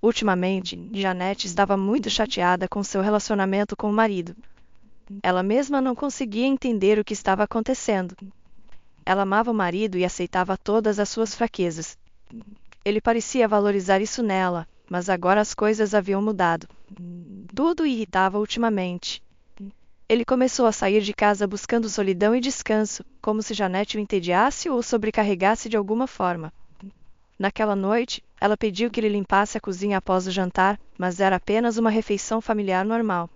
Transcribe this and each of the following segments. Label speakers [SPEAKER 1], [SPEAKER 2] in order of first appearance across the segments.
[SPEAKER 1] Ultimamente, Janete estava muito chateada com seu relacionamento com o marido. Ela mesma não conseguia entender o que estava acontecendo. Ela amava o marido e aceitava todas as suas fraquezas. Ele parecia valorizar isso nela, mas agora as coisas haviam mudado. Tudo o irritava ultimamente. Ele começou a sair de casa buscando solidão e descanso, como se Janete o entediasse ou o sobrecarregasse de alguma forma. Naquela noite, ela pediu que ele limpasse a cozinha após o jantar, mas era apenas uma refeição familiar normal.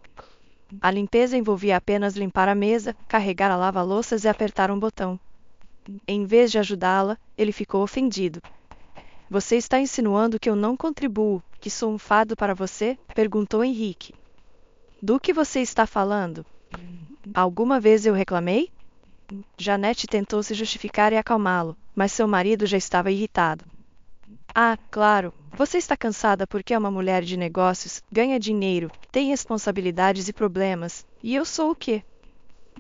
[SPEAKER 1] A limpeza envolvia apenas limpar a mesa, carregar a lava-louças e apertar um botão. Em vez de ajudá-la, ele ficou ofendido. Você está insinuando que eu não contribuo, que sou um fardo para você? Perguntou Henrique. Do que você está falando? Alguma vez eu reclamei? Janete tentou se justificar e acalmá-lo, mas seu marido já estava irritado. Ah, claro, você está cansada porque é uma mulher de negócios, ganha dinheiro, tem responsabilidades e problemas, e eu sou o quê?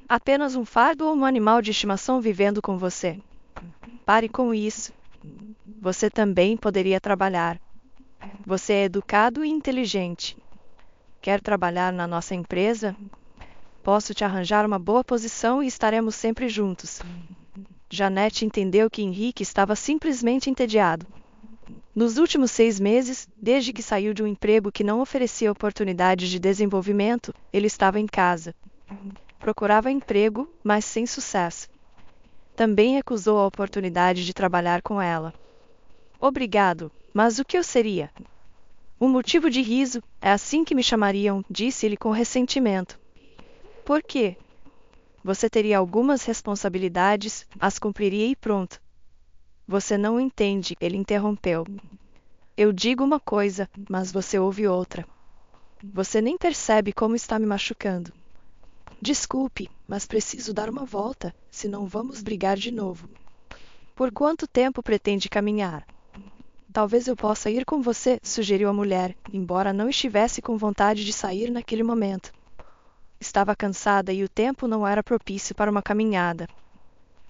[SPEAKER 1] Apenas um fardo ou um animal de estimação vivendo com você? Pare com isso. Você também poderia trabalhar. Você é educado e inteligente. Quer trabalhar na nossa empresa? Posso te arranjar uma boa posição e estaremos sempre juntos. Janete entendeu que Henrique estava simplesmente entediado. Nos últimos 6 meses, desde que saiu de um emprego que não oferecia oportunidades de desenvolvimento, ele estava em casa. Procurava emprego, mas sem sucesso. Também recusou a oportunidade de trabalhar com ela. Obrigado, mas o que eu seria? Um motivo de riso, é assim que me chamariam, disse ele com ressentimento. Por quê? Você teria algumas responsabilidades, as cumpriria e pronto. Você não entende, ele interrompeu. Eu digo uma coisa, mas você ouve outra. Você nem percebe como está me machucando. Desculpe, mas preciso dar uma volta, senão vamos brigar de novo. Por quanto tempo pretende caminhar? Talvez eu possa ir com você, sugeriu a mulher, embora não estivesse com vontade de sair naquele momento. Estava cansada e o tempo não era propício para uma caminhada.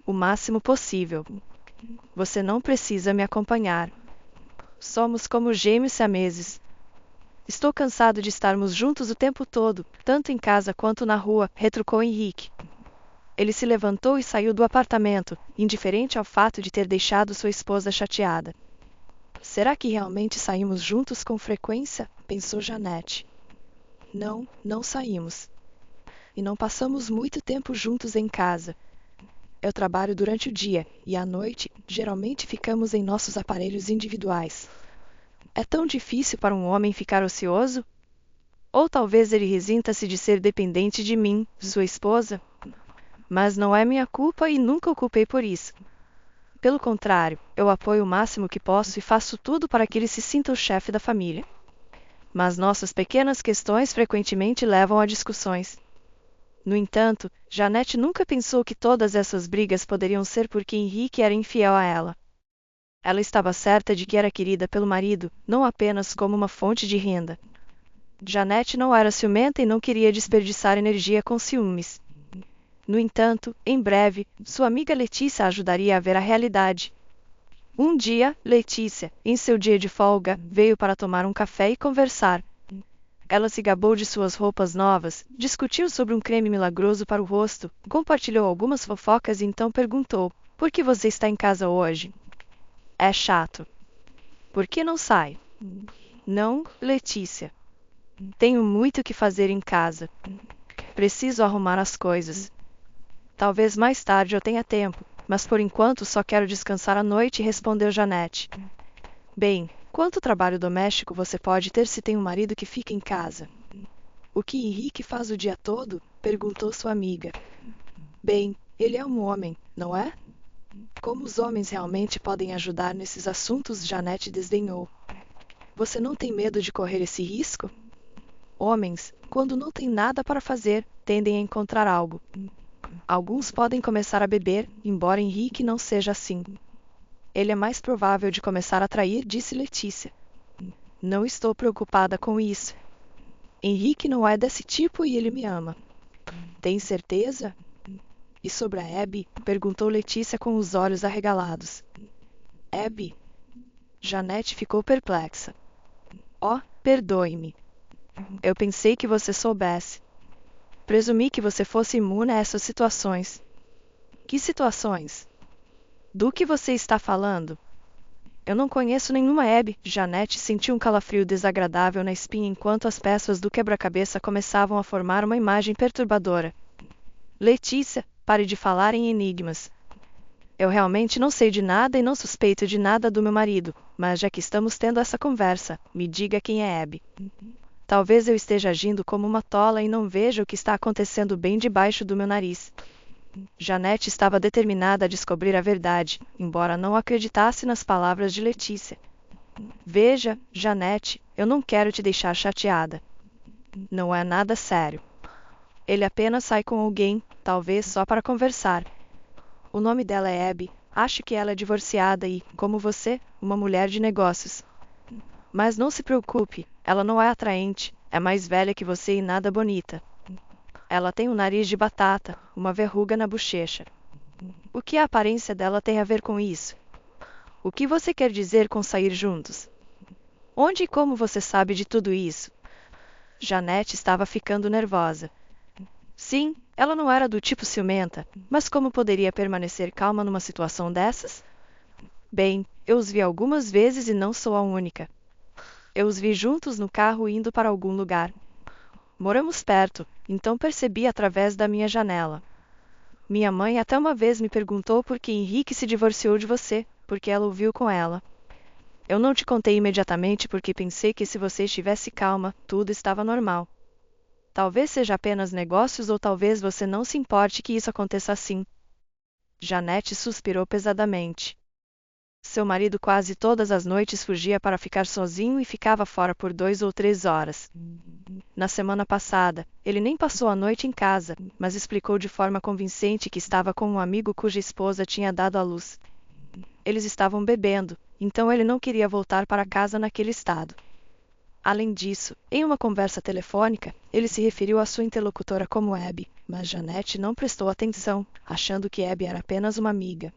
[SPEAKER 1] O máximo possível. Você não precisa me acompanhar. Somos como gêmeos siameses. Estou cansado de estarmos juntos o tempo todo, tanto em casa quanto na rua, retrucou Henrique. Ele se levantou e saiu do apartamento, indiferente ao fato de ter deixado sua esposa chateada. Será que realmente saímos juntos com frequência? Pensou Janete. Não, não saímos. E não passamos muito tempo juntos em casa. Eu trabalho durante o dia, e à noite, geralmente ficamos em nossos aparelhos individuais. É tão difícil para um homem ficar ocioso? Ou talvez ele resinta-se de ser dependente de mim, sua esposa? Mas não é minha culpa e nunca o culpei por isso. Pelo contrário, eu apoio o máximo que posso e faço tudo para que ele se sinta o chefe da família. Mas nossas pequenas questões frequentemente levam a discussões. No entanto, Janete nunca pensou que todas essas brigas poderiam ser porque Henrique era infiel a ela. Ela estava certa de que era querida pelo marido, não apenas como uma fonte de renda. Janete não era ciumenta e não queria desperdiçar energia com ciúmes. No entanto, em breve, sua amiga Letícia a ajudaria a ver a realidade. Um dia, Letícia, em seu dia de folga, veio para tomar um café e conversar. Ela se gabou de suas roupas novas, discutiu sobre um creme milagroso para o rosto, compartilhou algumas fofocas e então perguntou: por que você está em casa hoje? É chato. Por que não sai? Não, Letícia. Tenho muito que fazer em casa. Preciso arrumar as coisas. Talvez mais tarde eu tenha tempo, mas por enquanto só quero descansar à noite, respondeu Janete. Bem, quanto trabalho doméstico você pode ter se tem um marido que fica em casa? O que Henrique faz o dia todo? Perguntou sua amiga. Bem, ele é um homem, não é? Como os homens realmente podem ajudar nesses assuntos? Janete desdenhou. Você não tem medo de correr esse risco? Homens, quando não têm nada para fazer, tendem a encontrar algo. Alguns podem começar a beber, embora Henrique não seja assim. Ele é mais provável de começar a trair, disse Letícia. Não estou preocupada com isso. Henrique não é desse tipo e ele me ama. Tem certeza? E sobre a Abby? Perguntou Letícia com os olhos arregalados. Abby? Janete ficou perplexa. Oh, perdoe-me. Eu pensei que você soubesse. Presumi que você fosse imune a essas situações. Que situações? Do que você está falando? Eu não conheço nenhuma Abby. Janete sentiu um calafrio desagradável na espinha enquanto as peças do quebra-cabeça começavam a formar uma imagem perturbadora. Letícia, pare de falar em enigmas. Eu realmente não sei de nada e não suspeito de nada do meu marido, mas já que estamos tendo essa conversa, me diga quem é Abby. Talvez eu esteja agindo como uma tola e não veja o que está acontecendo bem debaixo do meu nariz. Janete estava determinada a descobrir a verdade, embora não acreditasse nas palavras de Letícia. Veja, Janete, eu não quero te deixar chateada. Não é nada sério. Ele apenas sai com alguém, talvez só para conversar. O nome dela é Abby. Acho que ela é divorciada e, como você, uma mulher de negócios. Mas não se preocupe, ela não é atraente, é mais velha que você e nada bonita. Ela tem um nariz de batata, uma verruga na bochecha. O que a aparência dela tem a ver com isso? O que você quer dizer com sair juntos? Onde e como você sabe de tudo isso? Janete estava ficando nervosa. Sim, ela não era do tipo ciumenta, mas como poderia permanecer calma numa situação dessas? Bem, eu os vi algumas vezes e não sou a única. Eu os vi juntos no carro indo para algum lugar. Moramos perto, então percebi através da minha janela. Minha mãe até uma vez me perguntou por que Henrique se divorciou de você, porque ela o viu com ela. Eu não te contei imediatamente porque pensei que se você estivesse calma, tudo estava normal. Talvez seja apenas negócios ou talvez você não se importe que isso aconteça assim. Janete suspirou pesadamente. Seu marido quase todas as noites fugia para ficar sozinho e ficava fora por 2 ou 3 horas. Na semana passada, ele nem passou a noite em casa, mas explicou de forma convincente que estava com um amigo cuja esposa tinha dado à luz. Eles estavam bebendo, então ele não queria voltar para casa naquele estado. Além disso, em uma conversa telefônica, ele se referiu à sua interlocutora como Abby, mas Janete não prestou atenção, achando que Abby era apenas uma amiga.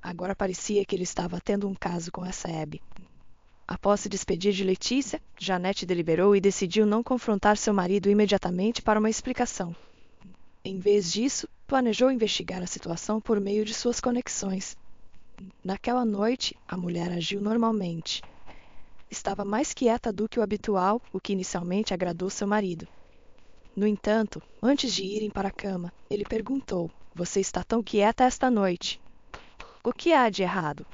[SPEAKER 1] Agora parecia que ele estava tendo um caso com essa Abby. Após se despedir de Letícia, Janete deliberou e decidiu não confrontar seu marido imediatamente para uma explicação. Em vez disso, planejou investigar a situação por meio de suas conexões. Naquela noite, a mulher agiu normalmente. Estava mais quieta do que o habitual, o que inicialmente agradou seu marido. No entanto, antes de irem para a cama, ele perguntou: "Você está tão quieta esta noite? O que há de errado?"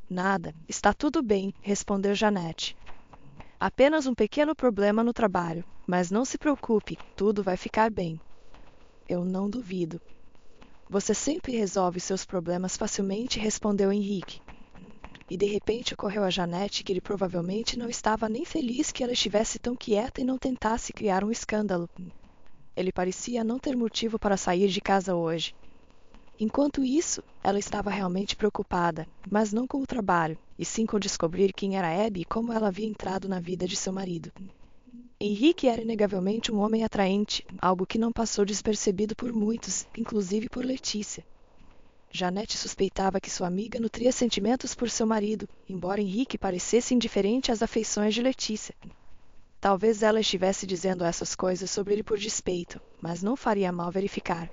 [SPEAKER 1] "Nada, está tudo bem", respondeu Janete. "Apenas um pequeno problema no trabalho, mas não se preocupe, tudo vai ficar bem." "Eu não duvido." "Você sempre resolve seus problemas facilmente", respondeu Henrique. E de repente ocorreu a Janete que ele provavelmente não estava nem feliz que ela estivesse tão quieta e não tentasse criar um escândalo. Ele parecia não ter motivo para sair de casa hoje. Enquanto isso, ela estava realmente preocupada, mas não com o trabalho, e sim com descobrir quem era Abby e como ela havia entrado na vida de seu marido. Henrique era inegavelmente um homem atraente, algo que não passou despercebido por muitos, inclusive por Letícia. Janete suspeitava que sua amiga nutria sentimentos por seu marido, embora Henrique parecesse indiferente às afeições de Letícia. Talvez ela estivesse dizendo essas coisas sobre ele por despeito, mas não faria mal verificar.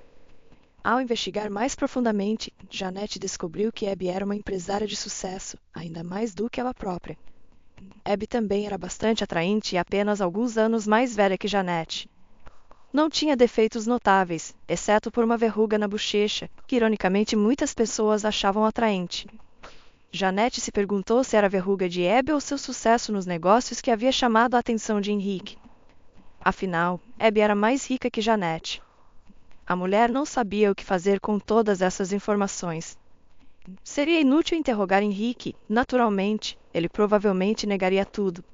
[SPEAKER 1] Ao investigar mais profundamente, Janete descobriu que Abby era uma empresária de sucesso, ainda mais do que ela própria. Abby também era bastante atraente e apenas alguns anos mais velha que Janete. Não tinha defeitos notáveis, exceto por uma verruga na bochecha, que ironicamente muitas pessoas achavam atraente. Janete se perguntou se era a verruga de Abby ou seu sucesso nos negócios que havia chamado a atenção de Henrique. Afinal, Abby era mais rica que Janete. A mulher não sabia o que fazer com todas essas informações. Seria inútil interrogar Henrique, naturalmente, ele provavelmente negaria tudo.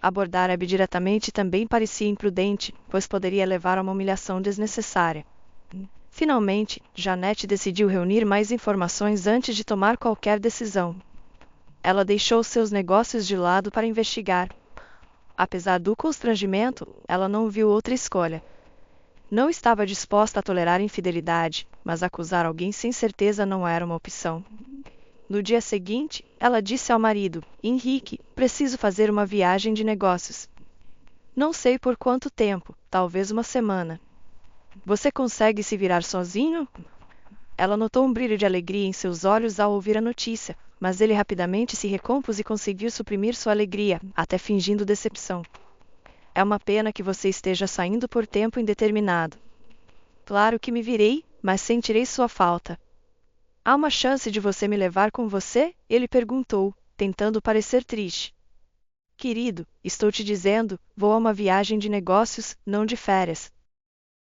[SPEAKER 1] Abordar Abby diretamente também parecia imprudente, pois poderia levar a uma humilhação desnecessária. Finalmente, Janete decidiu reunir mais informações antes de tomar qualquer decisão. Ela deixou seus negócios de lado para investigar. Apesar do constrangimento, ela não viu outra escolha. Não estava disposta a tolerar infidelidade, mas acusar alguém sem certeza não era uma opção. No dia seguinte, ela disse ao marido: Henrique, preciso fazer uma viagem de negócios. Não sei por quanto tempo, talvez uma semana. Você consegue se virar sozinho? Ela notou um brilho de alegria em seus olhos ao ouvir a notícia, mas ele rapidamente se recompôs e conseguiu suprimir sua alegria, até fingindo decepção. É uma pena que você esteja saindo por tempo indeterminado. Claro que me virei, mas sentirei sua falta. Há uma chance de você me levar com você? Ele perguntou, tentando parecer triste. Querido, estou te dizendo, vou a uma viagem de negócios, não de férias.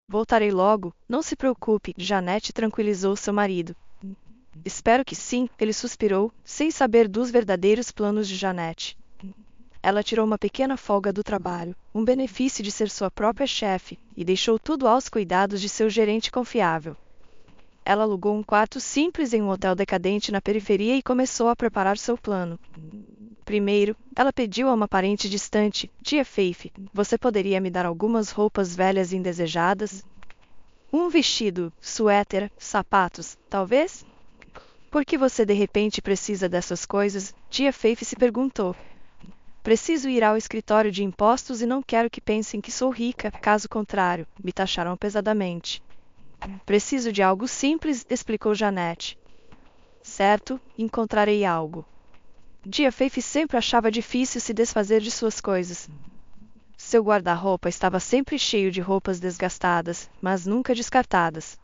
[SPEAKER 1] Voltarei logo, não se preocupe, Janete tranquilizou seu marido. Espero que sim, ele suspirou, sem saber dos verdadeiros planos de Janete. Ela tirou uma pequena folga do trabalho, um benefício de ser sua própria chefe, e deixou tudo aos cuidados de seu gerente confiável. Ela alugou um quarto simples em um hotel decadente na periferia e começou a preparar seu plano. Primeiro, ela pediu a uma parente distante: Tia Faith, você poderia me dar algumas roupas velhas e indesejadas? Um vestido, suéter, sapatos, talvez? Por que você de repente precisa dessas coisas? Tia Faith se perguntou. Preciso ir ao escritório de impostos e não quero que pensem que sou rica, caso contrário, me taxarão pesadamente. Preciso de algo simples, explicou Janete. Certo, encontrarei algo. Tia Faith sempre achava difícil se desfazer de suas coisas. Seu guarda-roupa estava sempre cheio de roupas desgastadas, mas nunca descartadas.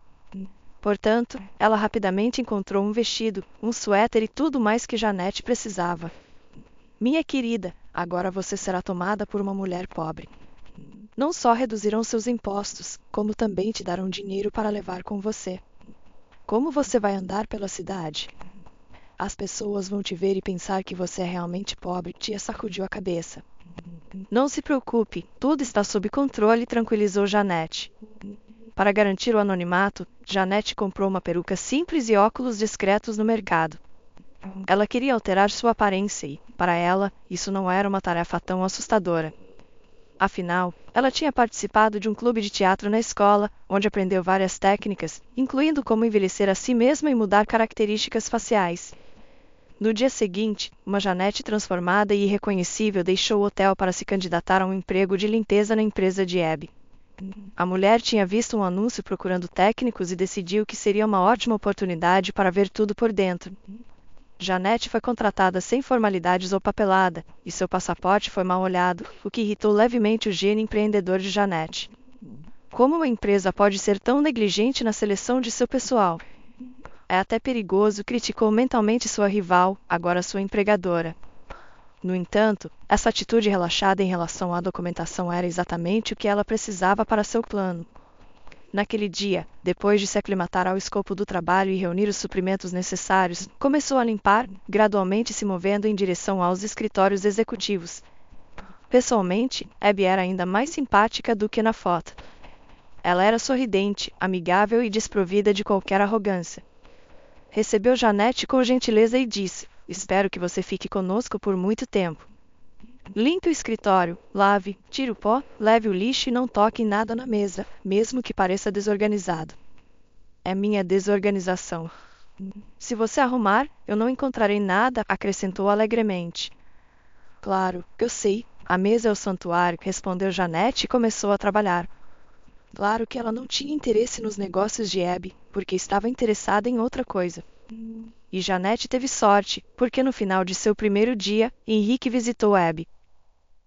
[SPEAKER 1] Portanto, ela rapidamente encontrou um vestido, um suéter e tudo mais que Janete precisava. Minha querida, agora você será tomada por uma mulher pobre. Não só reduzirão seus impostos, como também te darão dinheiro para levar com você. Como você vai andar pela cidade? As pessoas vão te ver e pensar que você é realmente pobre. Tia sacudiu a cabeça. Não se preocupe, tudo está sob controle, tranquilizou Janete. Para garantir o anonimato, Janete comprou uma peruca simples e óculos discretos no mercado. Ela queria alterar sua aparência e, para ela, isso não era uma tarefa tão assustadora. Afinal, ela tinha participado de um clube de teatro na escola, onde aprendeu várias técnicas, incluindo como envelhecer a si mesma e mudar características faciais. No dia seguinte, uma Janete transformada e irreconhecível deixou o hotel para se candidatar a um emprego de limpeza na empresa de Abby. A mulher tinha visto um anúncio procurando técnicos e decidiu que seria uma ótima oportunidade para ver tudo por dentro. Janete foi contratada sem formalidades ou papelada, e seu passaporte foi mal olhado, o que irritou levemente o gênio empreendedor de Janete. Como uma empresa pode ser tão negligente na seleção de seu pessoal? É até perigoso, criticou mentalmente sua rival, agora sua empregadora. No entanto, essa atitude relaxada em relação à documentação era exatamente o que ela precisava para seu plano. Naquele dia, depois de se aclimatar ao escopo do trabalho e reunir os suprimentos necessários, começou a limpar, gradualmente se movendo em direção aos escritórios executivos. Pessoalmente, Abby era ainda mais simpática do que na foto. Ela era sorridente, amigável e desprovida de qualquer arrogância. Recebeu Janete com gentileza e disse: Espero que você fique conosco por muito tempo. Limpe o escritório, lave, tire o pó, leve o lixo e não toque em nada na mesa, mesmo que pareça desorganizado. É minha desorganização. Se você arrumar, eu não encontrarei nada, acrescentou alegremente. Claro, eu sei, a mesa é o santuário, respondeu Janete e começou a trabalhar. Claro que ela não tinha interesse nos negócios de Abby, porque estava interessada em outra coisa. E Janete teve sorte, porque no final de seu primeiro dia, Henrique visitou Abby.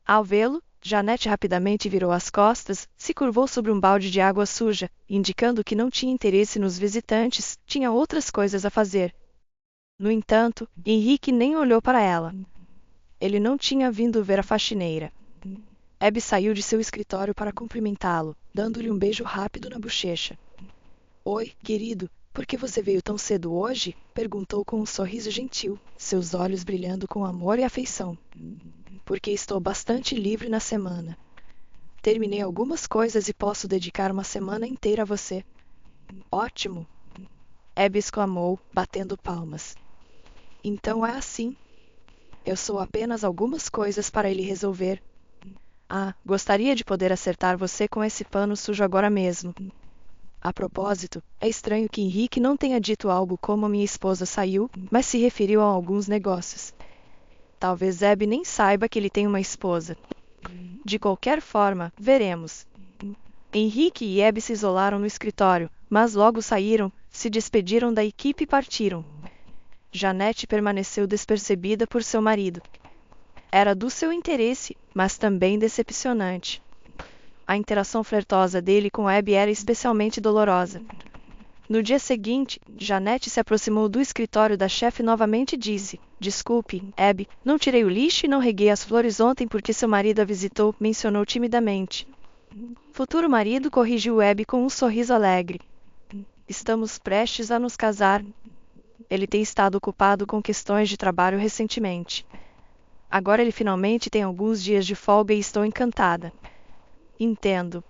[SPEAKER 1] Ao vê-lo, Janete rapidamente virou as costas, se curvou sobre um balde de água suja, indicando que não tinha interesse nos visitantes, tinha outras coisas a fazer. No entanto, Henrique nem olhou para ela. Ele não tinha vindo ver a faxineira. Abby saiu de seu escritório para cumprimentá-lo, dando-lhe um beijo rápido na bochecha. Oi, querido, por que você veio tão cedo hoje? Perguntou com um sorriso gentil, seus olhos brilhando com amor e afeição. Porque estou bastante livre na semana. Terminei algumas coisas e posso dedicar uma semana inteira a você. Ótimo! Abby exclamou, batendo palmas. Então é assim. Eu sou apenas algumas coisas para ele resolver. Ah, gostaria de poder acertar você com esse pano sujo agora mesmo. A propósito, é estranho que Henrique não tenha dito algo como minha esposa saiu, mas se referiu a alguns negócios. Talvez Abby nem saiba que ele tem uma esposa. De qualquer forma, veremos. Henrique e Abby se isolaram no escritório, mas logo saíram, se despediram da equipe e partiram. Janete permaneceu despercebida por seu marido. Era do seu interesse, mas também decepcionante. A interação flirtosa dele com Abby era especialmente dolorosa. No dia seguinte, Janete se aproximou do escritório da chefe novamente e disse: "Desculpe, Abby, não tirei o lixo e não reguei as flores ontem porque seu marido a visitou", mencionou timidamente. Futuro marido corrigiu Abby com um sorriso alegre. "Estamos prestes a nos casar. Ele tem estado ocupado com questões de trabalho recentemente. Agora ele finalmente tem alguns dias de folga e estou encantada." "Entendo."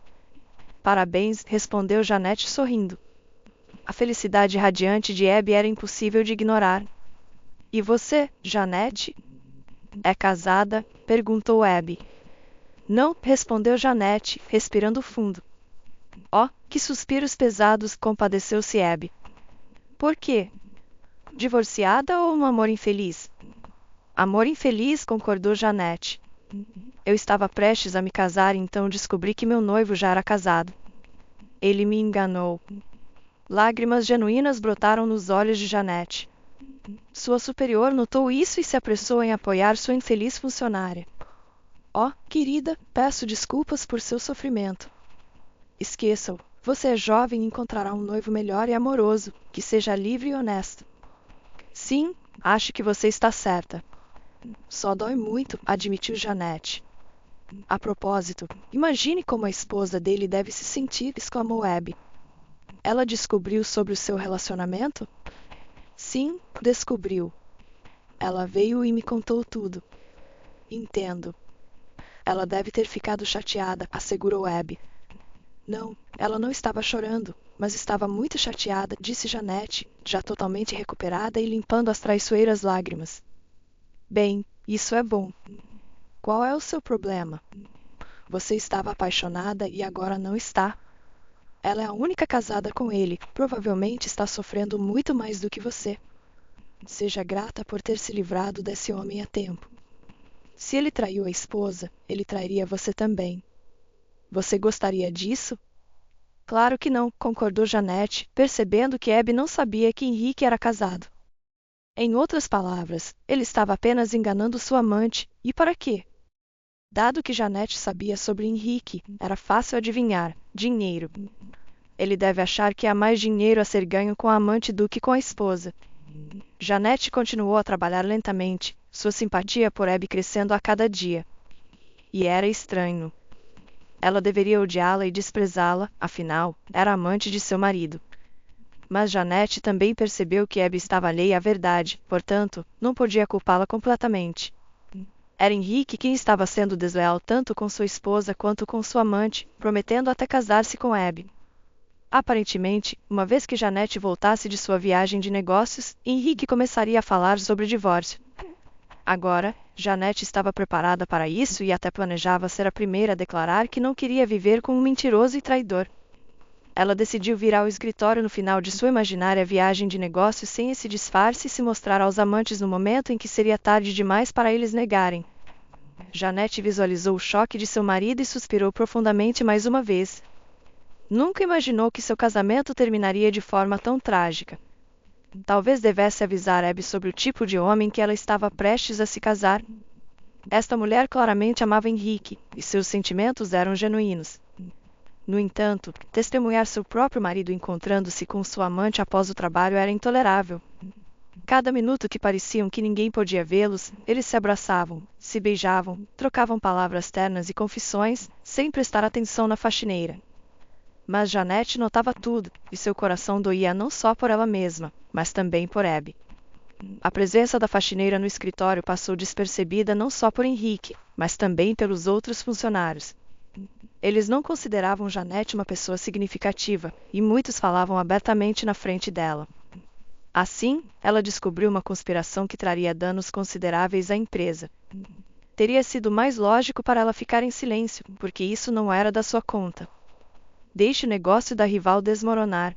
[SPEAKER 1] "Parabéns", respondeu Janete sorrindo. A felicidade radiante de Abby era impossível de ignorar. "E você, Janete? É casada?" perguntou Abby. "Não", respondeu Janete, respirando fundo. "Oh, que suspiros pesados", compadeceu-se Abby. "Por quê? Divorciada ou um amor infeliz?" "Amor infeliz", concordou Janete. "Eu estava prestes a me casar e então descobri que meu noivo já era casado. Ele me enganou." Lágrimas genuínas brotaram nos olhos de Janete. Sua superior notou isso e se apressou em apoiar sua infeliz funcionária. "Oh, querida, peço desculpas por seu sofrimento. Esqueça-o. Você é jovem e encontrará um noivo melhor e amoroso, que seja livre e honesto." "Sim, acho que você está certa." "Só dói muito", admitiu Janete. "A propósito, imagine como a esposa dele deve se sentir", exclamou Abby. "Ela descobriu sobre o seu relacionamento?" "Sim, descobriu. Ela veio e me contou tudo." "Entendo." "Ela deve ter ficado chateada", assegurou Abby. "Não, ela não estava chorando, mas estava muito chateada", disse Janete, já totalmente recuperada e limpando as traiçoeiras lágrimas. "Bem, isso é bom. Qual é o seu problema? Você estava apaixonada e agora não está. Ela é a única casada com ele, provavelmente está sofrendo muito mais do que você. Seja grata por ter se livrado desse homem a tempo. Se ele traiu a esposa, ele trairia você também. Você gostaria disso?" "Claro que não", concordou Janete, percebendo que Abby não sabia que Henrique era casado. Em outras palavras, ele estava apenas enganando sua amante, e para quê? Dado que Janete sabia sobre Henrique, era fácil adivinhar: dinheiro. Ele deve achar que há mais dinheiro a ser ganho com a amante do que com a esposa. Janete continuou a trabalhar lentamente, sua simpatia por Abby crescendo a cada dia. E era estranho. Ela deveria odiá-la e desprezá-la, afinal, era amante de seu marido. Mas Janete também percebeu que Abby estava alheia à verdade, portanto, não podia culpá-la completamente. Era Henrique quem estava sendo desleal tanto com sua esposa quanto com sua amante, prometendo até casar-se com Abby. Aparentemente, uma vez que Janete voltasse de sua viagem de negócios, Henrique começaria a falar sobre o divórcio. Agora, Janete estava preparada para isso e até planejava ser a primeira a declarar que não queria viver com um mentiroso e traidor. Ela decidiu vir ao escritório no final de sua imaginária viagem de negócios sem esse disfarce e se mostrar aos amantes no momento em que seria tarde demais para eles negarem. Janete visualizou o choque de seu marido e suspirou profundamente mais uma vez. Nunca imaginou que seu casamento terminaria de forma tão trágica. Talvez devesse avisar Abby sobre o tipo de homem que ela estava prestes a se casar. Esta mulher claramente amava Henrique, e seus sentimentos eram genuínos. No entanto, testemunhar seu próprio marido encontrando-se com sua amante após o trabalho era intolerável. Cada minuto que pareciam que ninguém podia vê-los, eles se abraçavam, se beijavam, trocavam palavras ternas e confissões, sem prestar atenção na faxineira. Mas Janete notava tudo, e seu coração doía não só por ela mesma, mas também por Abby. A presença da faxineira no escritório passou despercebida não só por Henrique, mas também pelos outros funcionários. Eles não consideravam Janete uma pessoa significativa, e muitos falavam abertamente na frente dela. Assim, ela descobriu uma conspiração que traria danos consideráveis à empresa. Teria sido mais lógico para ela ficar em silêncio, porque isso não era da sua conta. Deixe o negócio da rival desmoronar.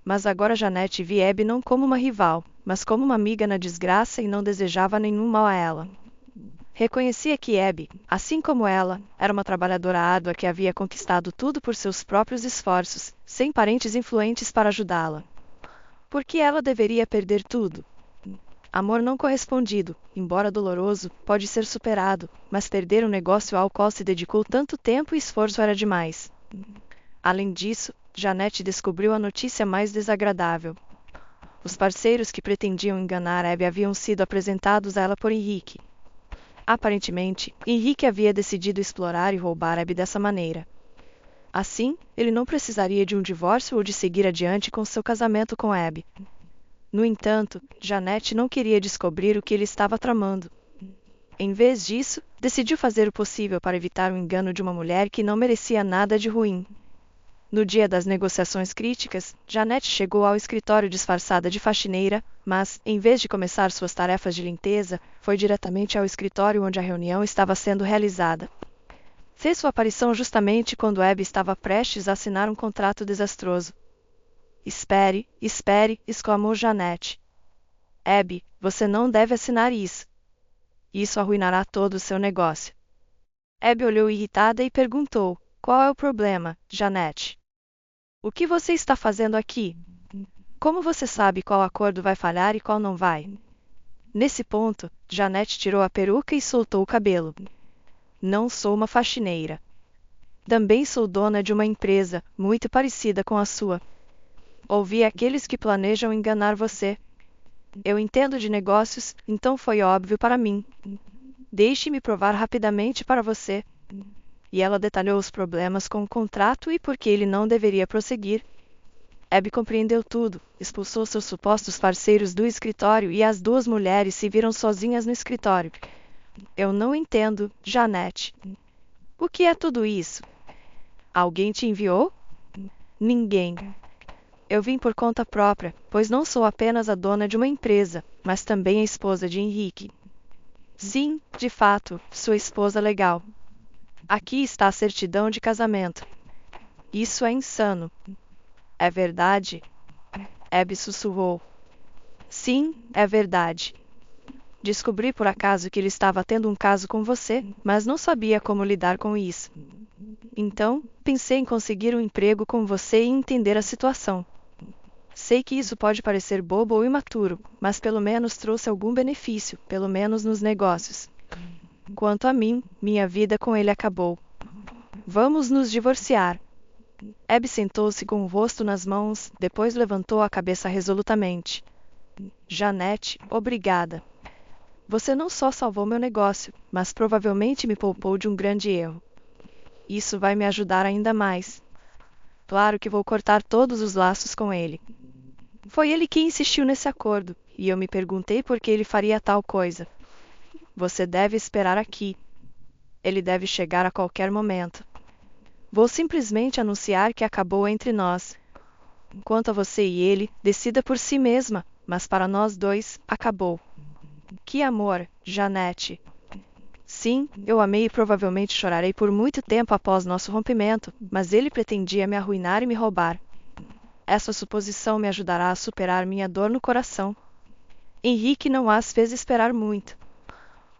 [SPEAKER 1] Mas agora Janete via Abby não como uma rival, mas como uma amiga na desgraça e não desejava nenhum mal a ela. Reconhecia que Abby, assim como ela, era uma trabalhadora árdua que havia conquistado tudo por seus próprios esforços, sem parentes influentes para ajudá-la. Por que ela deveria perder tudo? Amor não correspondido, embora doloroso, pode ser superado, mas perder um negócio ao qual se dedicou tanto tempo e esforço era demais. Além disso, Janete descobriu a notícia mais desagradável. Os parceiros que pretendiam enganar Abby haviam sido apresentados a ela por Henrique. Aparentemente, Henrique havia decidido explorar e roubar Abby dessa maneira. Assim, ele não precisaria de um divórcio ou de seguir adiante com seu casamento com Abby. No entanto, Janete não queria descobrir o que ele estava tramando. Em vez disso, decidiu fazer o possível para evitar o engano de uma mulher que não merecia nada de ruim. No dia das negociações críticas, Janete chegou ao escritório disfarçada de faxineira, mas, em vez de começar suas tarefas de limpeza, foi diretamente ao escritório onde a reunião estava sendo realizada. Fez sua aparição justamente quando Abby estava prestes a assinar um contrato desastroso. Espere, espere, exclamou Janete. Abby, você não deve assinar isso. Isso arruinará todo o seu negócio. Abby olhou irritada e perguntou, qual é o problema, Janete? O que você está fazendo aqui? Como você sabe qual acordo vai falhar e qual não vai? Nesse ponto, Janete tirou a peruca e soltou o cabelo. Não sou uma faxineira. Também sou dona de uma empresa, muito parecida com a sua. Ouvi aqueles que planejam enganar você. Eu entendo de negócios, então foi óbvio para mim. Deixe-me provar rapidamente para você. E ela detalhou os problemas com o contrato e por que ele não deveria prosseguir. Abby compreendeu tudo, expulsou seus supostos parceiros do escritório e as duas mulheres se viram sozinhas no escritório. Eu não entendo, Janete. O que é tudo isso? Alguém te enviou? Ninguém. Eu vim por conta própria, pois não sou apenas a dona de uma empresa, mas também a esposa de Henrique. Sim, de fato, sua esposa legal. Aqui está a certidão de casamento. Isso é insano. É verdade? Abby sussurrou. Sim, é verdade. Descobri por acaso que ele estava tendo um caso com você, mas não sabia como lidar com isso. Então, pensei em conseguir um emprego com você e entender a situação. Sei que isso pode parecer bobo ou imaturo, mas pelo menos trouxe algum benefício, pelo menos nos negócios. Quanto a mim, minha vida com ele acabou. Vamos nos divorciar. Abby sentou-se com o rosto nas mãos, depois levantou a cabeça resolutamente. Janete, obrigada. Você não só salvou meu negócio, mas provavelmente me poupou de um grande erro. Isso vai me ajudar ainda mais. Claro que vou cortar todos os laços com ele. Foi ele que insistiu nesse acordo, e eu me perguntei por que ele faria tal coisa. Você deve esperar aqui. Ele deve chegar a qualquer momento. Vou simplesmente anunciar que acabou entre nós. Quanto a você e ele, decida por si mesma, mas para nós dois, acabou. Que amor, Janete. Sim, eu amei e provavelmente chorarei por muito tempo após nosso rompimento, mas ele pretendia me arruinar e me roubar. Essa suposição me ajudará a superar minha dor no coração. Henrique não as fez esperar muito.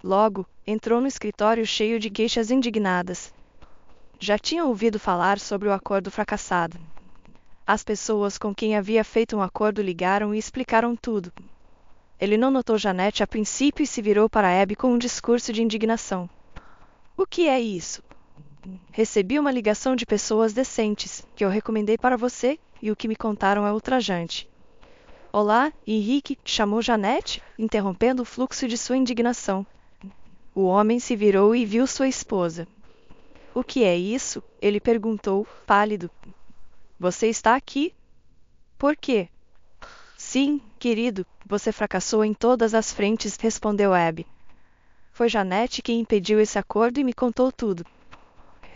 [SPEAKER 1] Logo, entrou no escritório cheio de queixas indignadas. Já tinha ouvido falar sobre o acordo fracassado. As pessoas com quem havia feito um acordo ligaram e explicaram tudo. Ele não notou Janete a princípio e se virou para Abby com um discurso de indignação. O que é isso? Recebi uma ligação de pessoas decentes, que eu recomendei para você, e o que me contaram é ultrajante. Olá, Henrique, chamou Janete, interrompendo o fluxo de sua indignação. O homem se virou e viu sua esposa. O que é isso? Ele perguntou, pálido. Você está aqui? Por quê? Sim, querido, você fracassou em todas as frentes, respondeu Abby. Foi Janete quem impediu esse acordo e me contou tudo.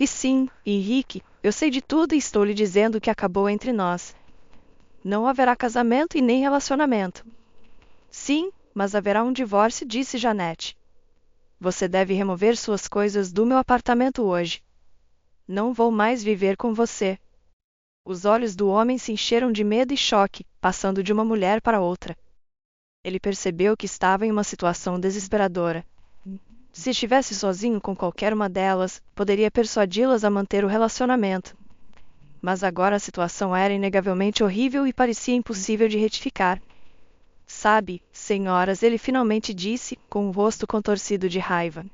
[SPEAKER 1] E sim, Henrique, eu sei de tudo e estou lhe dizendo que acabou entre nós. Não haverá casamento e nem relacionamento. Sim, mas haverá um divórcio, disse Janete. Você deve remover suas coisas do meu apartamento hoje. Não vou mais viver com você. Os olhos do homem se encheram de medo e choque, passando de uma mulher para outra. Ele percebeu que estava em uma situação desesperadora. Se estivesse sozinho com qualquer uma delas, poderia persuadi-las a manter o relacionamento. Mas agora a situação era inegavelmente horrível e parecia impossível de retificar. Sabe, senhoras, ele finalmente disse, com o rosto contorcido de raiva.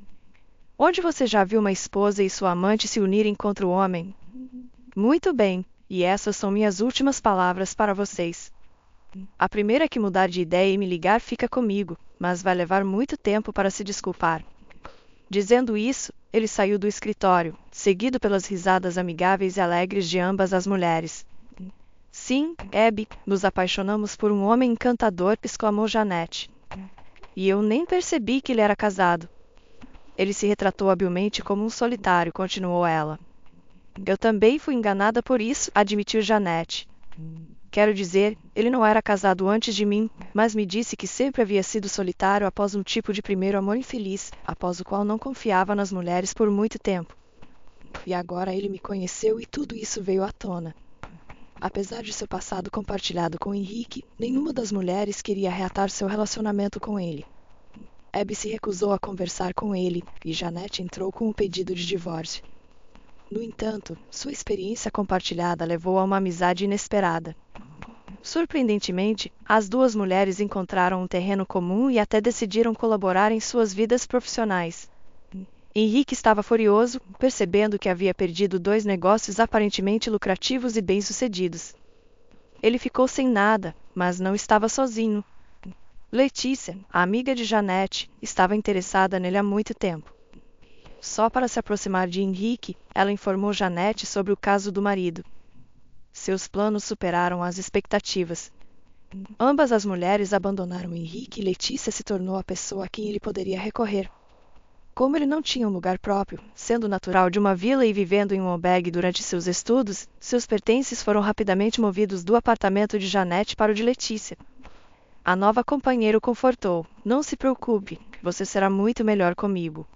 [SPEAKER 1] Onde você já viu uma esposa e sua amante se unirem contra o homem? Muito bem, e essas são minhas últimas palavras para vocês. A primeira que mudar de ideia e me ligar fica comigo, mas vai levar muito tempo para se desculpar. Dizendo isso, ele saiu do escritório, seguido pelas risadas amigáveis e alegres de ambas as mulheres. Sim, Abby, nos apaixonamos por um homem encantador, exclamou Jeanette. E eu nem percebi que ele era casado. Ele se retratou habilmente como um solitário, continuou ela. Eu também fui enganada por isso, admitiu Jeanette. Quero dizer, ele não era casado antes de mim, mas me disse que sempre havia sido solitário após um tipo de primeiro amor infeliz, após o qual não confiava nas mulheres por muito tempo. E agora ele me conheceu e tudo isso veio à tona. Apesar de seu passado compartilhado com Henrique, nenhuma das mulheres queria reatar seu relacionamento com ele. Abby se recusou a conversar com ele, e Jeanette entrou com o pedido de divórcio. No entanto, sua experiência compartilhada levou a uma amizade inesperada. Surpreendentemente, as duas mulheres encontraram um terreno comum e até decidiram colaborar em suas vidas profissionais. Henrique estava furioso, percebendo que havia perdido 2 negócios aparentemente lucrativos e bem-sucedidos. Ele ficou sem nada, mas não estava sozinho. Letícia, a amiga de Jeanette, estava interessada nele há muito tempo. Só para se aproximar de Henrique, ela informou Jeanette sobre o caso do marido. Seus planos superaram as expectativas. Ambas as mulheres abandonaram Henrique e Letícia se tornou a pessoa a quem ele poderia recorrer. Como ele não tinha um lugar próprio, sendo natural de uma vila e vivendo em um albergue durante seus estudos, seus pertences foram rapidamente movidos do apartamento de Jeanette para o de Letícia. A nova companheira o confortou. Não se preocupe, você será muito melhor comigo.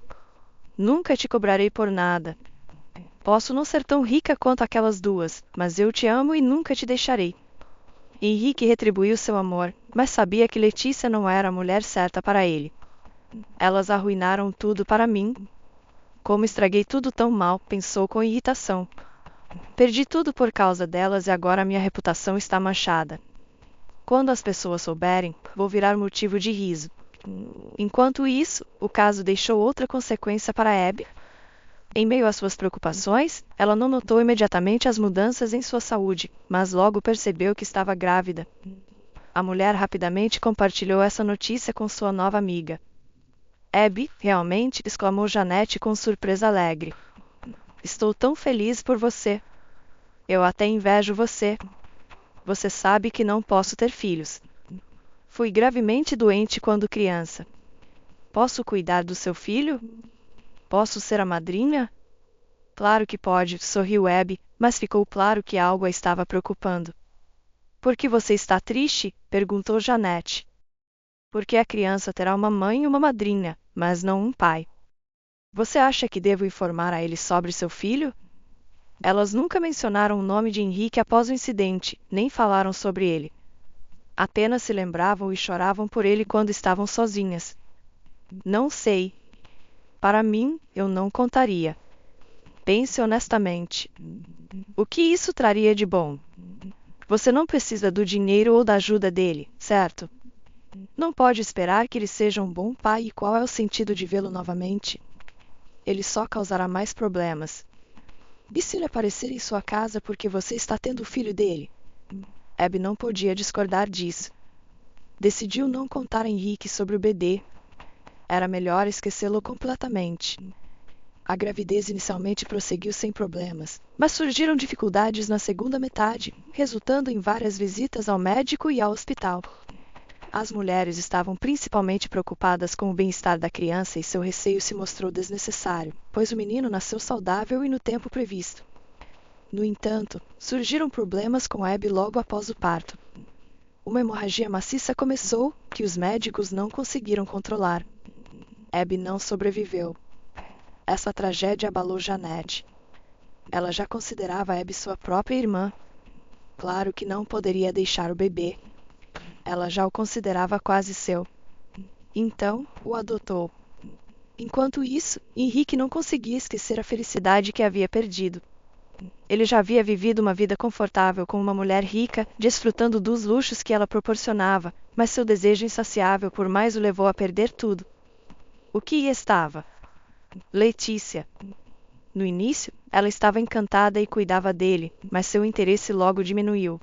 [SPEAKER 1] Nunca te cobrarei por nada. Posso não ser tão rica quanto aquelas duas, mas eu te amo e nunca te deixarei. Henrique retribuiu seu amor, mas sabia que Letícia não era a mulher certa para ele. Elas arruinaram tudo para mim. Como estraguei tudo tão mal, pensou com irritação. Perdi tudo por causa delas e agora minha reputação está manchada. Quando as pessoas souberem, vou virar motivo de riso. Enquanto isso, o caso deixou outra consequência para Abby. Em meio às suas preocupações, ela não notou imediatamente as mudanças em sua saúde, mas logo percebeu que estava grávida. A mulher rapidamente compartilhou essa notícia com sua nova amiga. Abby, realmente, exclamou Jeanette com surpresa alegre. Estou tão feliz por você. Eu até invejo você. Você sabe que não posso ter filhos. Fui gravemente doente quando criança. Posso cuidar do seu filho? Posso ser a madrinha? Claro que pode, sorriu Abby, mas ficou claro que algo a estava preocupando. Por que você está triste? Perguntou Jeanette. Porque a criança terá uma mãe e uma madrinha, mas não um pai. Você acha que devo informar a ele sobre seu filho? Elas nunca mencionaram o nome de Henrique após o incidente, nem falaram sobre ele. Apenas se lembravam e choravam por ele quando estavam sozinhas. Não sei. Para mim, eu não contaria. Pense honestamente. O que isso traria de bom? Você não precisa do dinheiro ou da ajuda dele, certo? Não pode esperar que ele seja um bom pai e qual é o sentido de vê-lo novamente? Ele só causará mais problemas. E se ele aparecer em sua casa porque você está tendo o filho dele? Abby não podia discordar disso. Decidiu não contar a Henrique sobre o bebê. Era melhor esquecê-lo completamente. A gravidez inicialmente prosseguiu sem problemas, mas surgiram dificuldades na segunda metade, resultando em várias visitas ao médico e ao hospital. As mulheres estavam principalmente preocupadas com o bem-estar da criança e seu receio se mostrou desnecessário, pois o menino nasceu saudável e no tempo previsto. No entanto, surgiram problemas com Abby logo após o parto. Uma hemorragia maciça começou, que os médicos não conseguiram controlar. Abby não sobreviveu. Essa tragédia abalou Jeanette. Ela já considerava Abby sua própria irmã. Claro que não poderia deixar o bebê. Ela já o considerava quase seu. Então, o adotou. Enquanto isso, Henrique não conseguia esquecer a felicidade que havia perdido. Ele já havia vivido uma vida confortável com uma mulher rica, desfrutando dos luxos que ela proporcionava, mas seu desejo insaciável por mais o levou a perder tudo. O que estava? Letícia. No início, ela estava encantada e cuidava dele, mas seu interesse logo diminuiu.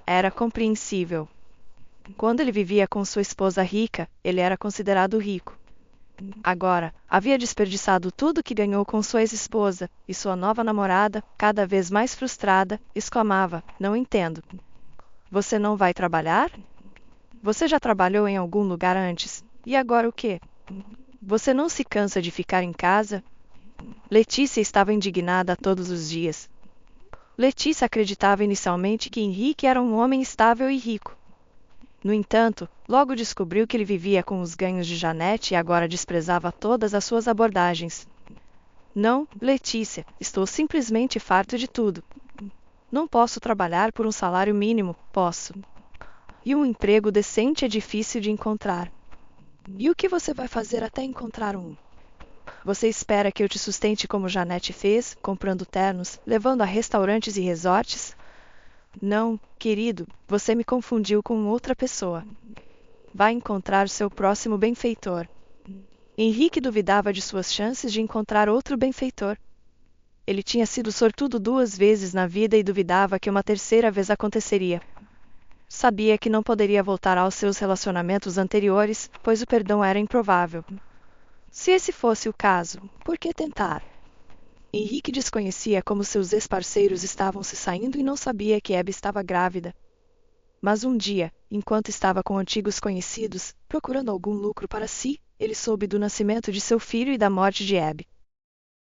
[SPEAKER 1] Era compreensível. Quando ele vivia com sua esposa rica, ele era considerado rico. Agora, havia desperdiçado tudo que ganhou com sua ex-esposa, e sua nova namorada, cada vez mais frustrada, exclamava: "Não entendo. Você não vai trabalhar? Você já trabalhou em algum lugar antes, e agora o quê? Você não se cansa de ficar em casa?" Letícia estava indignada todos os dias. Letícia acreditava inicialmente que Henrique era um homem estável e rico. No entanto, logo descobriu que ele vivia com os ganhos de Janete e agora desprezava todas as suas abordagens. "Não, Letícia, estou simplesmente farto de tudo. Não posso trabalhar por um salário mínimo, posso. E um emprego decente é difícil de encontrar. E o que você vai fazer até encontrar um? Você espera que eu te sustente como Janete fez, comprando ternos, levando a restaurantes e resorts? Não, querido, você me confundiu com outra pessoa. Vai encontrar seu próximo benfeitor." Henrique duvidava de suas chances de encontrar outro benfeitor. Ele tinha sido sortudo 2 vezes na vida e duvidava que uma terceira vez aconteceria. Sabia que não poderia voltar aos seus relacionamentos anteriores, pois o perdão era improvável. Se esse fosse o caso, por que tentar? Henrique desconhecia como seus ex-parceiros estavam se saindo e não sabia que Abby estava grávida. Mas um dia, enquanto estava com antigos conhecidos, procurando algum lucro para si, ele soube do nascimento de seu filho e da morte de Abby.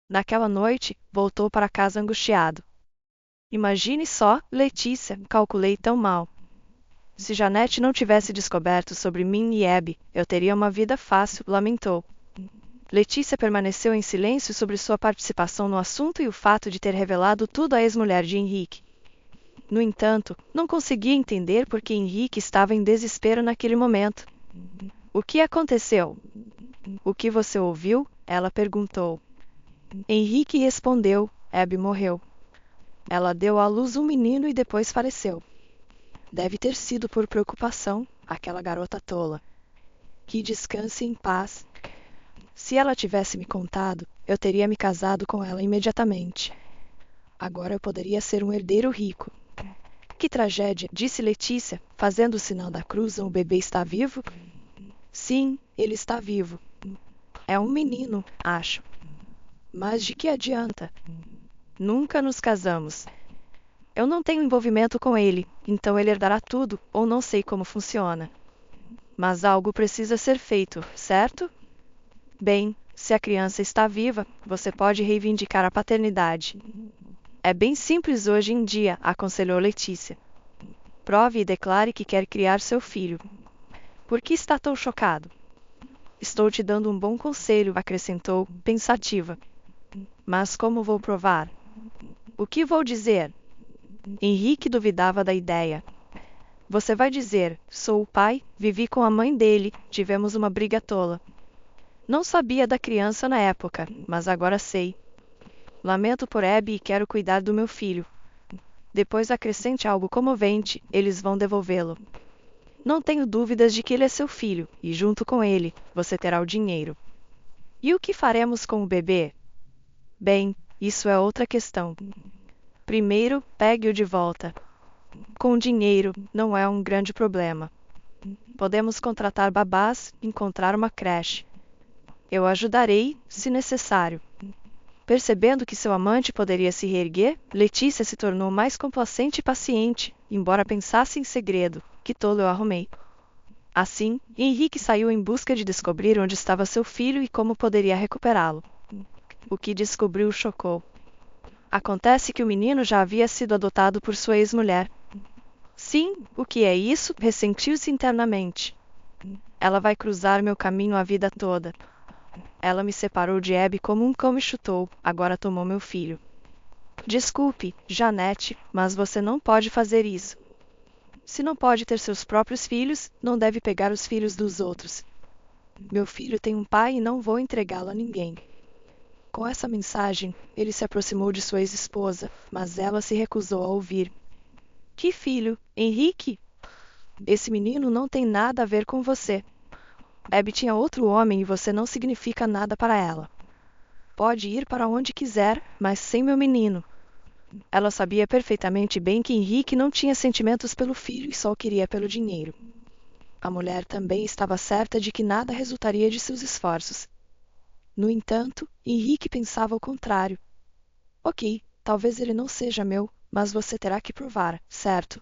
[SPEAKER 1] Naquela noite, voltou para casa angustiado. "Imagine só, Letícia, calculei tão mal. Se Janete não tivesse descoberto sobre mim e Abby, eu teria uma vida fácil", lamentou. Letícia permaneceu em silêncio sobre sua participação no assunto e o fato de ter revelado tudo à ex-mulher de Henrique. No entanto, não conseguia entender por que Henrique estava em desespero naquele momento. "O que aconteceu? O que você ouviu?" ela perguntou. Henrique respondeu: "Abby morreu. Ela deu à luz um menino e depois faleceu. Deve ter sido por preocupação, aquela garota tola. Que descanse em paz. Se ela tivesse me contado, eu teria me casado com ela imediatamente. Agora eu poderia ser um herdeiro rico." "Que tragédia", disse Letícia, fazendo o sinal da cruz. "O bebê está vivo?" "Sim, ele está vivo. É um menino, acho. Mas de que adianta? Nunca nos casamos. Eu não tenho envolvimento com ele, então ele herdará tudo, ou não sei como funciona. Mas algo precisa ser feito, certo? Bem, se a criança está viva, você pode reivindicar a paternidade. É bem simples hoje em dia", aconselhou Letícia. "Prove e declare que quer criar seu filho." "Por que está tão chocado?" "Estou te dando um bom conselho", acrescentou, pensativa. "Mas como vou provar? O que vou dizer?" Henrique duvidava da ideia. "Você vai dizer: sou o pai, vivi com a mãe dele, tivemos uma briga tola. Não sabia da criança na época, mas agora sei. Lamento por Abby e quero cuidar do meu filho." Depois acrescente algo comovente: "Eles vão devolvê-lo. Não tenho dúvidas de que ele é seu filho, e junto com ele, você terá o dinheiro." "E o que faremos com o bebê?" "Bem, isso é outra questão. Primeiro, pegue-o de volta. Com dinheiro, não é um grande problema. Podemos contratar babás, encontrar uma creche. Eu ajudarei, se necessário." Percebendo que seu amante poderia se reerguer, Letícia se tornou mais complacente e paciente, embora pensasse em segredo: "Que tolo eu arrumei." Assim, Henrique saiu em busca de descobrir onde estava seu filho e como poderia recuperá-lo. O que descobriu o chocou. Acontece que o menino já havia sido adotado por sua ex-mulher. "Sim, o que é isso?" ressentiu-se internamente. "Ela vai cruzar meu caminho a vida toda. Ela me separou de Abby como um cão me chutou, agora tomou meu filho." Desculpe, Janete, mas você não pode fazer isso. Se não pode ter seus próprios filhos, não deve pegar os filhos dos outros. Meu filho tem um pai e não vou entregá-lo a ninguém. Com essa mensagem, ele se aproximou de sua ex-esposa, mas ela se recusou a ouvir. Que filho? Henrique? Esse menino não tem nada a ver com você. Abby tinha outro homem e você não significa nada para ela. Pode ir para onde quiser, mas sem meu menino. Ela sabia perfeitamente bem que Henrique não tinha sentimentos pelo filho e só o queria pelo dinheiro. A mulher também estava certa de que nada resultaria de seus esforços. No entanto, Henrique pensava o contrário. Ok, talvez ele não seja meu, mas você terá que provar, certo?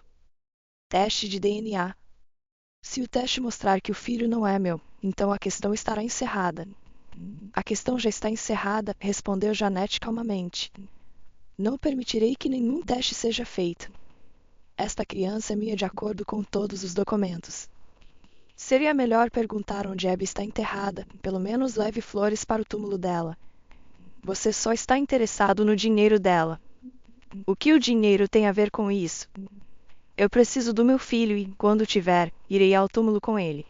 [SPEAKER 1] Teste de DNA. Se o teste mostrar que o filho não é meu, então a questão estará encerrada. A questão já está encerrada, respondeu Janete calmamente. Não permitirei que nenhum teste seja feito. Esta criança é minha de acordo com todos os documentos. Seria melhor perguntar onde Abby está enterrada, pelo menos leve flores para o túmulo dela. Você só está interessado no dinheiro dela. O que o dinheiro tem a ver com isso? Eu preciso do meu filho e, quando tiver, irei ao túmulo com ele.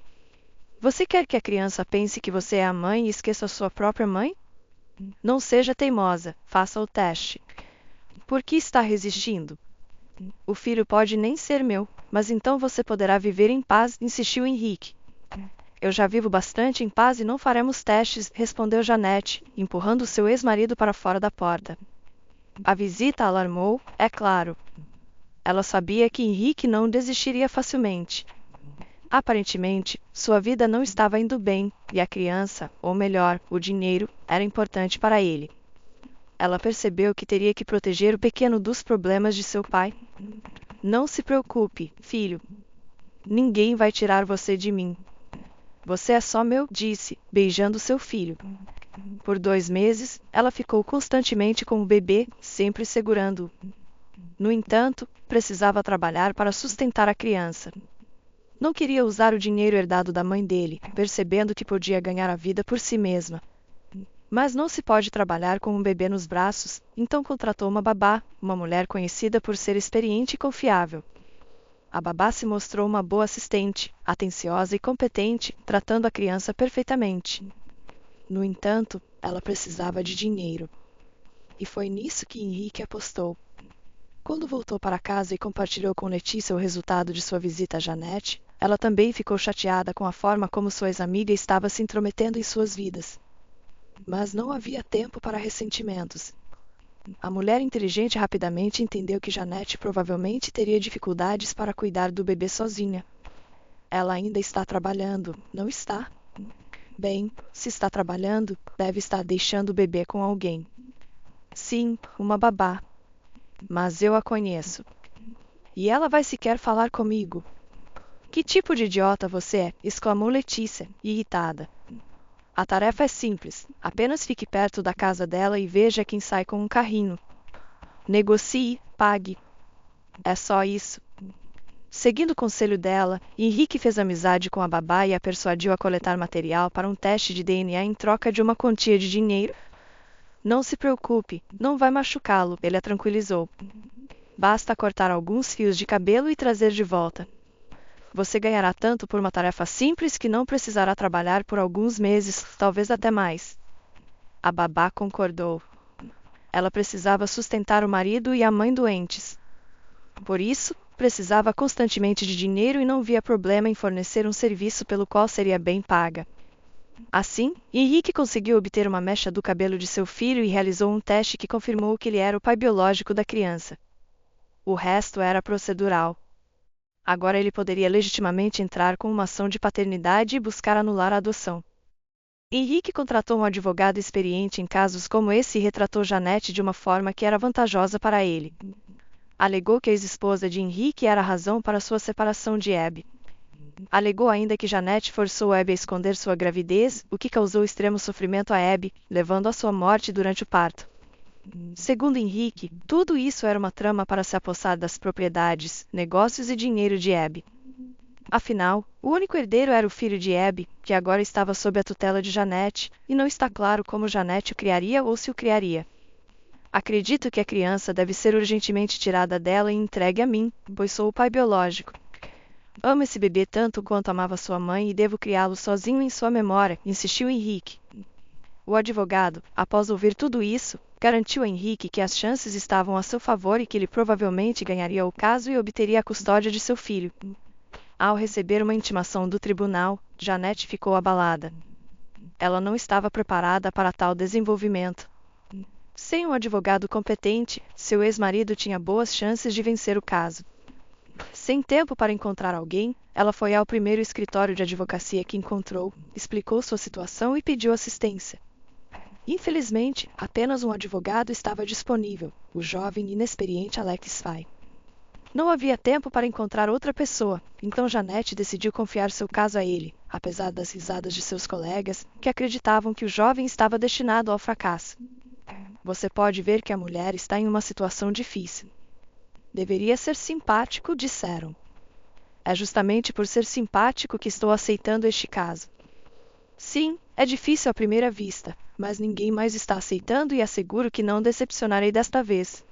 [SPEAKER 1] Você quer que a criança pense que você é a mãe e esqueça a sua própria mãe? Não seja teimosa, faça o teste. Por que está resistindo? O filho pode nem ser meu, mas então você poderá viver em paz, insistiu Henrique. Eu já vivo bastante em paz e não faremos testes, respondeu Janete, empurrando seu ex-marido para fora da porta. A visita a alarmou, é claro. Ela sabia que Henrique não desistiria facilmente. Aparentemente, sua vida não estava indo bem, e a criança, ou melhor, o dinheiro, era importante para ele. Ela percebeu que teria que proteger o pequeno dos problemas de seu pai. Não se preocupe, filho. Ninguém vai tirar você de mim. Você é só meu, disse, beijando seu filho. Por 2 meses, ela ficou constantemente com o bebê, sempre segurando-o. No entanto, precisava trabalhar para sustentar a criança. Não queria usar o dinheiro herdado da mãe dele, percebendo que podia ganhar a vida por si mesma. Mas não se pode trabalhar com um bebê nos braços, então contratou uma babá, uma mulher conhecida por ser experiente e confiável. A babá se mostrou uma boa assistente, atenciosa e competente, tratando a criança perfeitamente. No entanto, ela precisava de dinheiro. E foi nisso que Henrique apostou. Quando voltou para casa e compartilhou com Letícia o resultado de sua visita a Janete, ela também ficou chateada com a forma como sua ex-amiga estava se intrometendo em suas vidas. Mas não havia tempo para ressentimentos. A mulher inteligente rapidamente entendeu que Janete provavelmente teria dificuldades para cuidar do bebê sozinha. Ela ainda está trabalhando, não está? Bem, se está trabalhando, deve estar deixando o bebê com alguém. Sim, uma babá. Mas eu a conheço. E ela vai sequer falar comigo. Que tipo de idiota você é? Exclamou Letícia, irritada. A tarefa é simples. Apenas fique perto da casa dela e veja quem sai com um carrinho. Negocie, pague. É só isso. Seguindo o conselho dela, Henrique fez amizade com a babá e a persuadiu a coletar material para um teste de DNA em troca de uma quantia de dinheiro. Não se preocupe, não vai machucá-lo, ele a tranquilizou. Basta cortar alguns fios de cabelo e trazer de volta. Você ganhará tanto por uma tarefa simples que não precisará trabalhar por alguns meses, talvez até mais. A babá concordou. Ela precisava sustentar o marido e a mãe doentes. Por isso, precisava constantemente de dinheiro e não via problema em fornecer um serviço pelo qual seria bem paga. Assim, Henrique conseguiu obter uma mecha do cabelo de seu filho e realizou um teste que confirmou que ele era o pai biológico da criança. O resto era procedural. Agora ele poderia legitimamente entrar com uma ação de paternidade e buscar anular a adoção. Henrique contratou um advogado experiente em casos como esse e retratou Janete de uma forma que era vantajosa para ele. Alegou que a ex-esposa de Henrique era a razão para sua separação de Abby. Alegou ainda que Janete forçou Abby a esconder sua gravidez, o que causou extremo sofrimento a Abby, levando à sua morte durante o parto. Segundo Henrique, tudo isso era uma trama para se apossar das propriedades, negócios e dinheiro de Abby. Afinal, o único herdeiro era o filho de Abby, que agora estava sob a tutela de Janete, e não está claro como Janete o criaria ou se o criaria. Acredito que a criança deve ser urgentemente tirada dela e entregue a mim, pois sou o pai biológico. Amo esse bebê tanto quanto amava sua mãe e devo criá-lo sozinho em sua memória, insistiu Henrique. O advogado, após ouvir tudo isso, garantiu a Henrique que as chances estavam a seu favor e que ele provavelmente ganharia o caso e obteria a custódia de seu filho. Ao receber uma intimação do tribunal, Janete ficou abalada. Ela não estava preparada para tal desenvolvimento. Sem um advogado competente, seu ex-marido tinha boas chances de vencer o caso. Sem tempo para encontrar alguém, ela foi ao primeiro escritório de advocacia que encontrou, explicou sua situação e pediu assistência. Infelizmente, apenas um advogado estava disponível, o jovem e inexperiente Alex Fay. Não havia tempo para encontrar outra pessoa, então Janete decidiu confiar seu caso a ele, apesar das risadas de seus colegas, que acreditavam que o jovem estava destinado ao fracasso. Você pode ver que a mulher está em uma situação difícil. Deveria ser simpático, disseram. É justamente por ser simpático que estou aceitando este caso. Sim, é difícil à primeira vista, mas ninguém mais está aceitando e asseguro que não decepcionarei desta vez.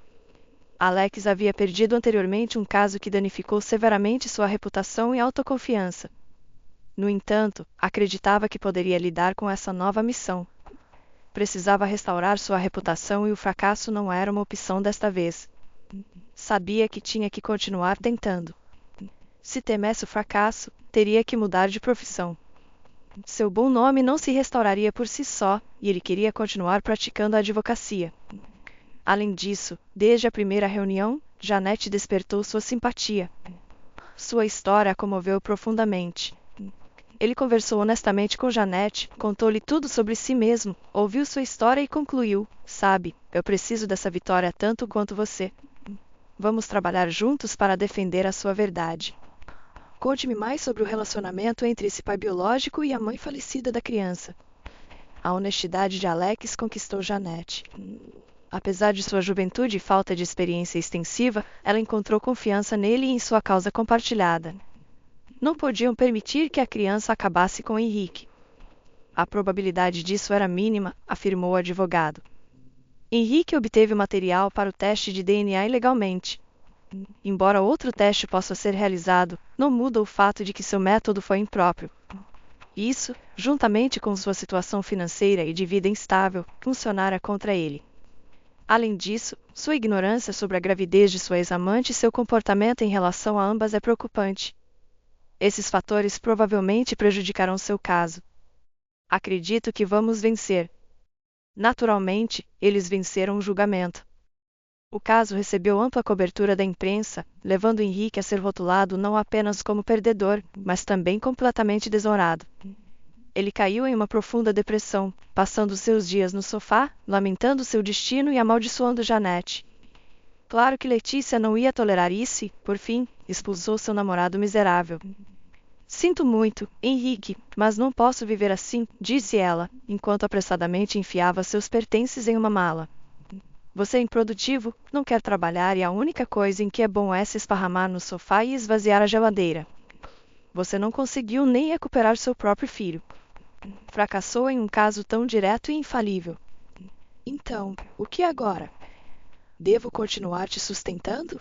[SPEAKER 1] Alex havia perdido anteriormente um caso que danificou severamente sua reputação e autoconfiança. No entanto, acreditava que poderia lidar com essa nova missão. Precisava restaurar sua reputação e o fracasso não era uma opção desta vez. Sabia que tinha que continuar tentando. Se temesse o fracasso, teria que mudar de profissão. Seu bom nome não se restauraria por si só, e ele queria continuar praticando a advocacia. Além disso, desde a primeira reunião, Janete despertou sua simpatia. Sua história a comoveu profundamente. Ele conversou honestamente com Janete, contou-lhe tudo sobre si mesmo, ouviu sua história e concluiu: sabe, eu preciso dessa vitória tanto quanto você. Vamos trabalhar juntos para defender a sua verdade. Conte-me mais sobre o relacionamento entre esse pai biológico e a mãe falecida da criança. A honestidade de Alex conquistou Janete. Apesar de sua juventude e falta de experiência extensiva, ela encontrou confiança nele e em sua causa compartilhada. Não podiam permitir que a criança acabasse com Henrique. A probabilidade disso era mínima, afirmou o advogado. Henrique obteve o material para o teste de DNA ilegalmente. Embora outro teste possa ser realizado, não muda o fato de que seu método foi impróprio. Isso, juntamente com sua situação financeira e de vida instável, funcionara contra ele. Além disso, sua ignorância sobre a gravidez de sua ex-amante e seu comportamento em relação a ambas é preocupante. Esses fatores provavelmente prejudicarão seu caso. Acredito que vamos vencer. Naturalmente, eles venceram o julgamento. O caso recebeu ampla cobertura da imprensa, levando Henrique a ser rotulado não apenas como perdedor, mas também completamente desonrado. Ele caiu em uma profunda depressão, passando seus dias no sofá, lamentando seu destino e amaldiçoando Janete. Claro que Letícia não ia tolerar isso e, por fim, expulsou seu namorado miserável. Sinto muito, Henrique, mas não posso viver assim, disse ela, enquanto apressadamente enfiava seus pertences em uma mala. Você é improdutivo, não quer trabalhar e a única coisa em que é bom é se esparramar no sofá e esvaziar a geladeira. Você não conseguiu nem recuperar seu próprio filho. Fracassou em um caso tão direto e infalível. Então, o que agora? Devo continuar te sustentando?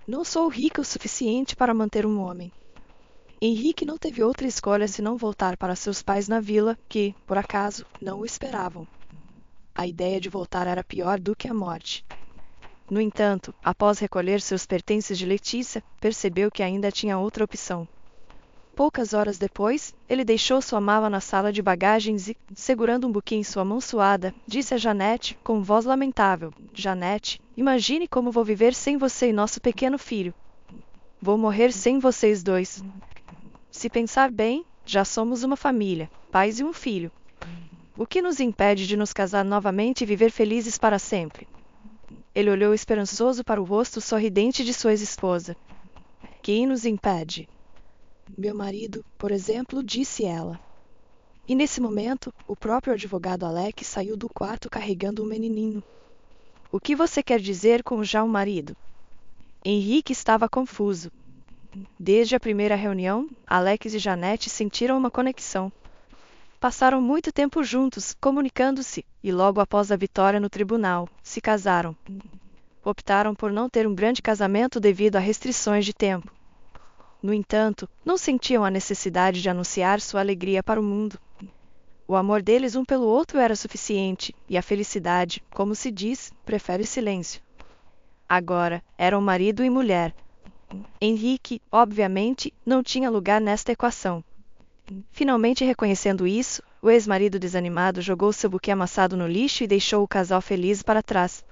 [SPEAKER 1] Não sou rica o suficiente para manter um homem. Henrique não teve outra escolha senão voltar para seus pais na vila, que, por acaso, não o esperavam. A ideia de voltar era pior do que a morte. No entanto, após recolher seus pertences de Letícia, percebeu que ainda tinha outra opção. Poucas horas depois, ele deixou sua mala na sala de bagagens e, segurando um buquê em sua mão suada, disse a Janete, com voz lamentável: Janete, imagine como vou viver sem você e nosso pequeno filho. Vou morrer sem vocês dois. Se pensar bem, já somos uma família, pais e um filho. O que nos impede de nos casar novamente e viver felizes para sempre? Ele olhou esperançoso para o rosto sorridente de sua ex-esposa. Quem nos impede? Meu marido, por exemplo, disse ela. E nesse momento, o próprio advogado Alex saiu do quarto carregando um menininho. O que você quer dizer com já um marido? Henrique estava confuso. Desde a primeira reunião, Alex e Janete sentiram uma conexão. Passaram muito tempo juntos, comunicando-se, e logo após a vitória no tribunal, se casaram. Optaram por não ter um grande casamento devido a restrições de tempo. No entanto, não sentiam a necessidade de anunciar sua alegria para o mundo. O amor deles um pelo outro era suficiente, e a felicidade, como se diz, prefere silêncio. Agora, eram marido e mulher. Henrique, obviamente, não tinha lugar nesta equação. Finalmente reconhecendo isso, o ex-marido desanimado jogou seu buquê amassado no lixo e deixou o casal feliz para trás.